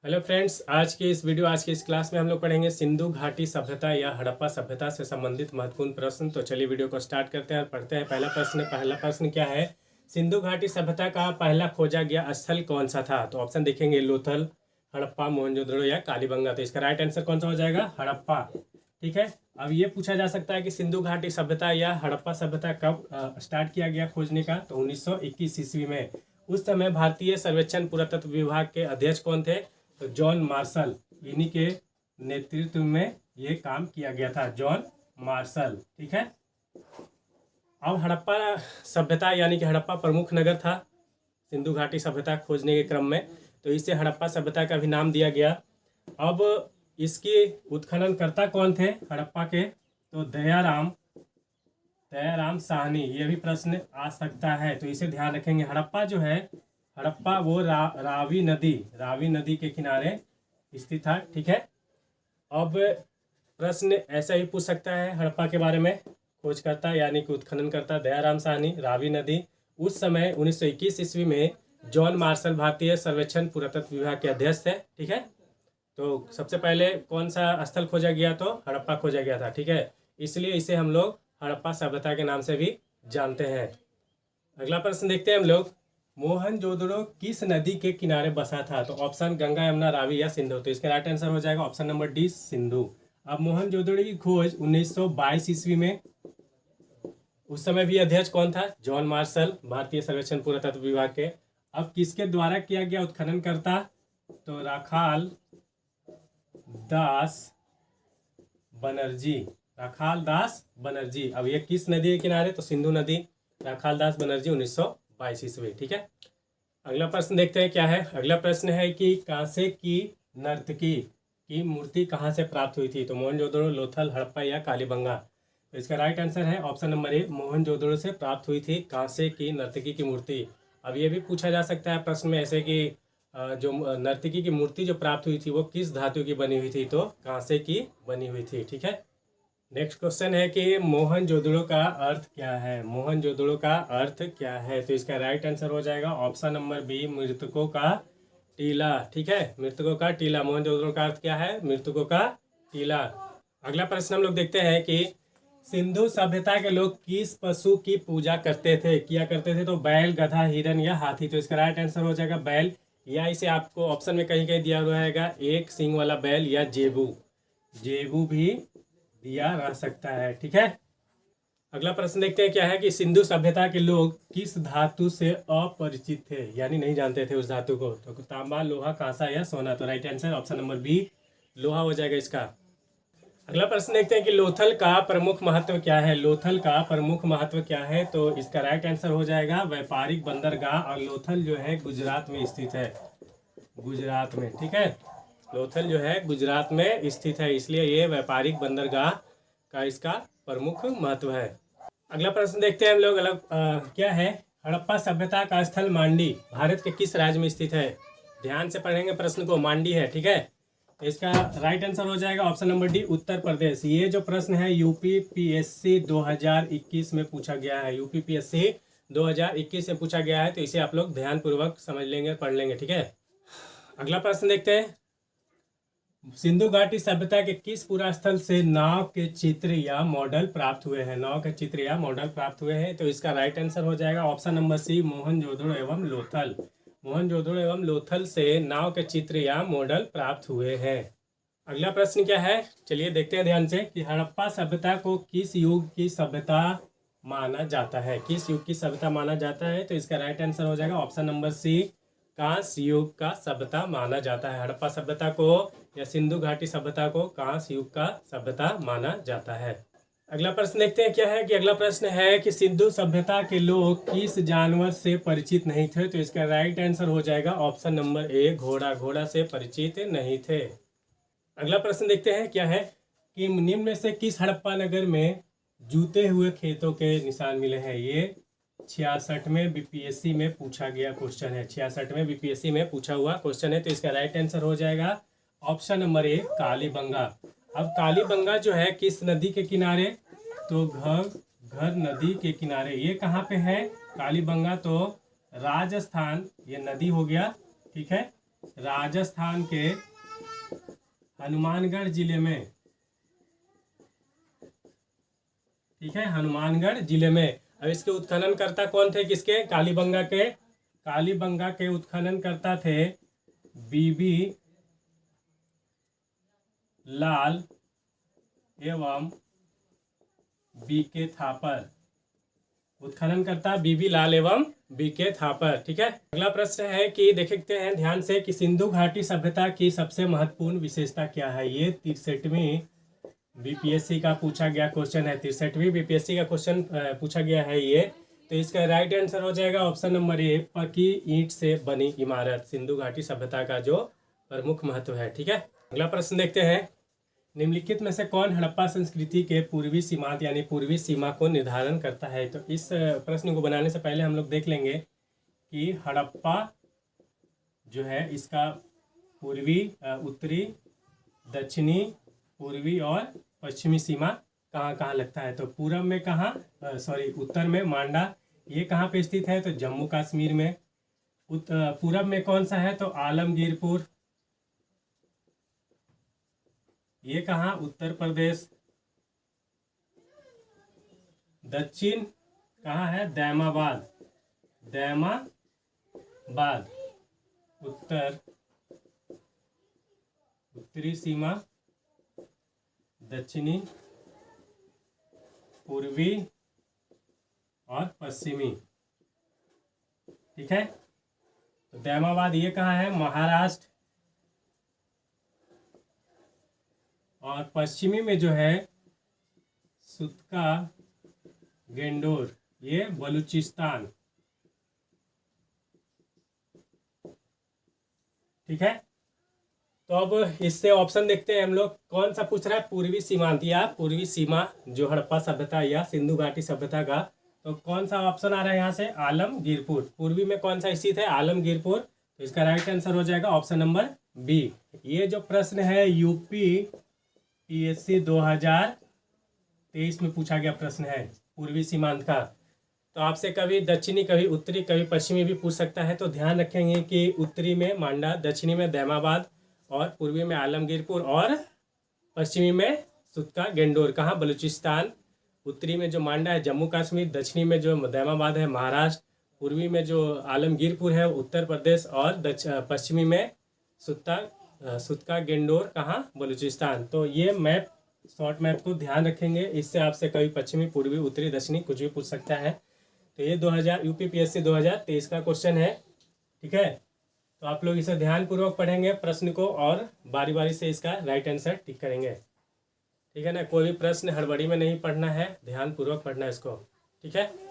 Hello friends, आज की इस क्लास में हम लोग पढ़ेंगे सिंधु घाटी सभ्यता या हड़प्पा सभ्यता से संबंधित महत्वपूर्ण प्रश्न। तो चलिए वीडियो को स्टार्ट करते हैं और पढ़ते हैं। पहला प्रश्न क्या है? सिंधु घाटी सभ्यता का पहला खोजा गया स्थल कौन सा था? तो ऑप्शन देखेंगे लोथल, हड़प्पा, मोहनजोदड़ो या कालीबंगा। तो इसका राइट आंसर कौन सा हो जाएगा? हड़प्पा। ठीक है। अब ये पूछा जा सकता है कि सिंधु घाटी सभ्यता या हड़प्पा सभ्यता कब स्टार्ट किया गया खोजने का? तो 1921 ईस्वी में। उस समय भारतीय सर्वेक्षण पुरातत्व विभाग के अध्यक्ष कौन थे? तो जॉन मार्शल। इन्हीं के नेतृत्व में ये काम किया गया था, जॉन मार्शल। ठीक है। अब हड़प्पा सभ्यता यानी कि हड़प्पा प्रमुख नगर था सिंधु घाटी सभ्यता खोजने के क्रम में, तो इसे हड़प्पा सभ्यता का भी नाम दिया गया। अब इसके उत्खननकर्ता कौन थे हड़प्पा के? तो दयाराम साहनी। ये भी प्रश्न आ सकता है, तो इसे ध्यान रखेंगे। हड़प्पा जो है, हड़प्पा वो रावी नदी के किनारे स्थित था। ठीक है। अब प्रश्न ऐसा ही पूछ सकता है हड़प्पा के बारे में। खोजकर्ता यानी कि उत्खननकर्ता दयाराम साहनी, रावी नदी। उस समय 1921 ईस्वी में जॉन मार्शल भारतीय सर्वेक्षण पुरातत्व विभाग के अध्यक्ष थे। ठीक है। तो सबसे पहले कौन सा स्थल खोजा गया? तो हड़प्पा खोजा गया था। ठीक है। इसलिए इसे हम लोग हड़प्पा सभ्यता के नाम से भी जानते हैं। अगला प्रश्न देखते हैं हम लोग। मोहनजोदड़ो किस नदी के किनारे बसा था? तो ऑप्शन गंगा, यमुना, रावी या सिंधु। तो इसका राइट आंसर हो जाएगा ऑप्शन नंबर डी, सिंधु। अब मोहनजोदड़ो की खोज 1922 ईस्वी में। उस समय भी अध्यक्ष कौन था? जॉन मार्शल, भारतीय सर्वेक्षण पुरातत्व विभाग के। अब किसके द्वारा किया गया उत्खननकर्ता? तो राखाल दास बनर्जी। अब ये किस नदी के किनारे? तो सिंधु नदी। राखाल दास बनर्जी, 1922 ईस्वी। ठीक है। अगला प्रश्न देखते हैं क्या है। अगला प्रश्न है कि कांसे की नर्तकी की मूर्ति कहाँ से प्राप्त हुई थी? तो मोहनजोदड़ो, लोथल, हड़प्पा या कालीबंगा। तो इसका राइट आंसर है ऑप्शन नंबर ए, मोहनजोदड़ो से प्राप्त हुई थी कांसे की नर्तकी की मूर्ति। अब ये भी पूछा जा सकता है प्रश्न में ऐसे कि जो नर्तकी की मूर्ति जो प्राप्त हुई थी वो किस धातु की बनी हुई थी? तो कांसे की बनी हुई थी। ठीक है। नेक्स्ट क्वेश्चन है कि मोहनजोदड़ो का अर्थ क्या है? मोहनजोदड़ो का अर्थ क्या है? तो इसका राइट आंसर हो जाएगा ऑप्शन नंबर बी, मृतकों का टीला। ठीक है। मृतकों का टीला। मोहनजोदड़ो का अर्थ क्या है? मृतकों का टीला। अगला प्रश्न हम लोग देखते हैं कि सिंधु सभ्यता के लोग किस पशु की पूजा किया करते थे? तो बैल, गधा, हिरन या हाथी। तो इसका राइट आंसर हो जाएगा बैल, या इसे आपको ऑप्शन में कहीं कहीं दिया रहेगा एक सींग वाला बैल या जेबू भी दिया रह सकता है। ठीक है। अगला प्रश्न देखते हैं क्या है कि सिंधु सभ्यता के लोग किस धातु से अपरिचित थे, यानी नहीं जानते थे उस धातु को? तो तांबा, लोहा, कांसा या सोना। तो right answer option number B, लोहा हो जाएगा इसका। अगला प्रश्न देखते हैं कि लोथल का प्रमुख महत्व क्या है? लोथल का प्रमुख महत्व क्या है? तो इसका राइट आंसर हो जाएगा व्यापारिक बंदरगाह। और लोथल जो है गुजरात में स्थित है, गुजरात में। ठीक है। लोथल जो है गुजरात में स्थित है, इसलिए ये व्यापारिक बंदरगाह का इसका प्रमुख महत्व है। अगला प्रश्न देखते हैं हम लोग। क्या है? हड़प्पा सभ्यता का स्थल मांडी भारत के किस राज्य में स्थित है? ध्यान से पढ़ेंगे प्रश्न को। मांडी है। ठीक है। इसका राइट आंसर हो जाएगा option number D, Uttar Pradesh. ये जो प्रश्न है यूपीपीएससी 2021 में पूछा गया है। यूपीपीएससी 2021 में पूछा गया है, तो इसे आप लोग ध्यानपूर्वक समझ लेंगे, पढ़ लेंगे। ठीक है। अगला प्रश्न देखते हैं। सिंधु घाटी सभ्यता के किस पुरास्थल से नाव के चित्र या मॉडल प्राप्त हुए हैं? नाव के चित्र या मॉडल प्राप्त हुए हैं, तो इसका राइट आंसर हो जाएगा ऑप्शन नंबर सी, मोहनजोदड़ो एवं लोथल। मोहनजोदड़ो एवं लोथल से नाव के चित्र या मॉडल प्राप्त हुए हैं। अगला प्रश्न क्या है? चलिए देखते हैं ध्यान से कि हड़प्पा सभ्यता को किस युग की सभ्यता माना जाता है? किस युग की सभ्यता माना जाता है? तो इसका राइट आंसर हो जाएगा ऑप्शन नंबर सी, कांस्य युग का सभ्यता माना जाता है। हड़प्पा सभ्यता को या सिंधु घाटी सभ्यता को कांस्य युग का सभ्यता माना जाता है। अगला प्रश्न देखते हैं क्या है कि अगला प्रश्न है कि सिंधु सभ्यता के लोग किस जानवर से परिचित नहीं थे? तो इसका राइट आंसर हो जाएगा ऑप्शन नंबर ए, घोड़ा। घोड़ा से परिचित नहीं थे। अगला प्रश्न देखते हैं क्या है कि निम्न में से किस हड़प्पा नगर में जूते हुए खेतों के निशान मिले हैं? ये 66वें बीपीएससी में पूछा गया क्वेश्चन है। 66वें बीपीएससी में पूछा हुआ क्वेश्चन है, तो इसका राइट आंसर हो जाएगा ऑप्शन नंबर ए, कालीबंगा। अब कालीबंगा जो है किस नदी के किनारे? तो घग्गर नदी के किनारे। ये कहाँ पे है कालीबंगा? तो राजस्थान, ये नदी हो गया। ठीक है। राजस्थान के हनुमानगढ़ जिले में, ठीक है, हनुमानगढ़ जिले में। अब इसके उत्खननकर्ता कौन थे, किसके, कालीबंगा के उत्खननकर्ता थे बीबी लाल एवं बीके थापर। उत्खननकर्ता बीबी लाल एवं बीके थापर, ठीक है। अगला प्रश्न है कि देखते हैं ध्यान से कि सिंधु घाटी सभ्यता की सबसे महत्वपूर्ण विशेषता क्या है। ये 63वीं बीपीएससी का पूछा गया क्वेश्चन है, 63वीं बीपीएससी का क्वेश्चन पूछा गया है ये। तो इसका राइट आंसर हो जाएगा ऑप्शन नंबर ए, पकी ईंट से बनी इमारत, सिंधु घाटी सभ्यता का जो प्रमुख महत्व है, ठीक है। अगला प्रश्न देखते हैं, निम्नलिखित में से कौन हड़प्पा संस्कृति के पूर्वी सीमांत यानी पूर्वी सीमा को निर्धारण करता है। तो इस प्रश्न को बनाने से पहले हम लोग देख लेंगे कि हड़प्पा जो है इसका पूर्वी, उत्तरी, दक्षिणी, पूर्वी और पश्चिमी सीमा कहाँ कहाँ लगता है। तो पूरब में कहाँ, उत्तर में मांडा, ये कहाँ पे स्थित है, तो जम्मू कश्मीर में। पूरब में कौन सा है, तो आलमगीरपुर, ये कहाँ, उत्तर प्रदेश। दक्षिण कहाँ है, दैमाबाद, उत्तरी सीमा, दक्षिणी, पूर्वी और पश्चिमी, ठीक है। तो दैमाबाद ये कहाँ है, महाराष्ट्र। और पश्चिमी में जो है सुतका गेंडोर, ये बलूचिस्तान, ठीक है। तो अब इससे ऑप्शन देखते हैं हम लोग, कौन सा पूछ रहा है, पूर्वी सीमांत या पूर्वी सीमा जो हड़प्पा सभ्यता या सिंधु घाटी सभ्यता का। तो कौन सा ऑप्शन आ रहा है यहाँ से, आलमगीरपुर। पूर्वी में कौन सा स्थित है, आलमगीरपुर। तो इसका राइट आंसर हो जाएगा ऑप्शन नंबर बी। ये जो प्रश्न है यूपी पीएससी 2023 में पूछा गया प्रश्न है पूर्वी सीमांत का। तो आपसे कभी दक्षिणी, कभी उत्तरी, कभी पश्चिमी भी पूछ सकता है। तो ध्यान रखेंगे कि उत्तरी में मांडा, दक्षिणी में दैमाबाद और पूर्वी में आलमगीरपुर और पश्चिमी में सुतका गेंडोर, कहाँ, बलूचिस्तान। उत्तरी में जो मांडा है जम्मू कश्मीर, दक्षिणी में जो दैमाबाद है महाराष्ट्र, पूर्वी में जो आलमगीरपुर है उत्तर प्रदेश और पश्चिमी में सुतका गेंडोर, कहाँ, बलूचिस्तान। तो ये मैप, शॉर्ट मैप को ध्यान रखेंगे, इससे आपसे कभी पश्चिमी, पूर्वी, उत्तरी, दक्षिणी कुछ भी पूछ सकता है। तो ये यूपी पीएससी 2023 का क्वेश्चन है, ठीक है। तो आप लोग इसे ध्यानपूर्वक पढ़ेंगे प्रश्न को और बारी बारी से इसका राइट आंसर टिक करेंगे, ठीक है ना। कोई भी प्रश्न हड़बड़ी में नहीं पढ़ना है, ध्यानपूर्वक पढ़ना है इसको, ठीक है।